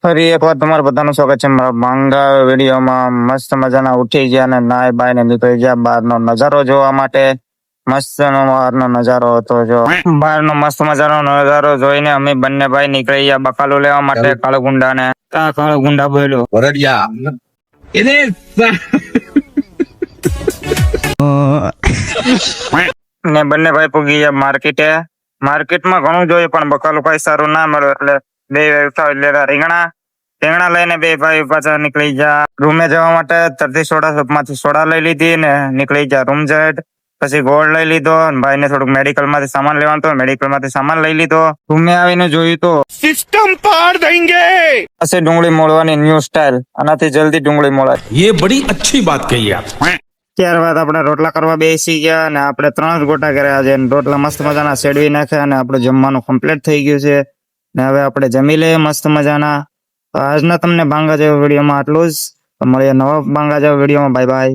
ફરી એક વાર તમારું બધાનું સ્વાગત છે મારા માંગા વિડીયોમાં. મસ્ત મજાના ઉઠી ગયા અને નાય બાય ને નીકળી ગયા બહારનો નજારો જોવા માટે. મસ્ત નો બહારનો નજારો હતો. જો બહારનો મસ્ત મજાનો નજારો જોઈને અમે બંને ભાઈ નીકળી ગયા બકાલું લેવા માટે કાળુગુંડા ને. કાળુગુંડા બોલ્યો વરડિયા એને ને બંને ભાઈ પૂગી ગયા માર્કેટે. માર્કેટમાં ઘણું જોયું પણ બકાલું કઈ સારું ના મળ્યું એટલે બે લેતા રીંગણા લઈને બે ભાઈ પાછા નીકળી ગયા રૂમે જવા માટે. તરતી સોડા શોપમાંથી સોડા લઈ લીધી ને નીકળી ગયા રૂમ જડ. પછી ગોળ લઈ લીધો. ભાઈ ને થોડુંક મેડિકલ માંથી સામાન લેવાનું હતું, મેડિકલ માંથી સામાન લઈ લીધો. રૂમે આવીને જોયું તો સિસ્ટમ પાડ દેંગે. પછી ડુંગળી મોળવાની ન્યૂ સ્ટાઇલ. આનાથી જલ્દી ડુંગળી મોળાય. ये बड़ी अच्छी बात कही आप. ત્યારબાદ આપણે રોટલા કરવા બેસી ગયા અને આપણે 3 જ ગોટા કર્યા છે. રોટલા મસ્ત મજાના શેડવી નાખ્યા અને આપણું જમવાનું કમ્પ્લીટ થઈ ગયું છે. ને હવે આપણે જમી લઈએ મસ્ત મજાના. તો આજના તમને ભાંગા જેવા વિડીયોમાં આટલું જ. તો મળીએ નવા ભાંગા જેવા વિડીયોમાં. Bye bye.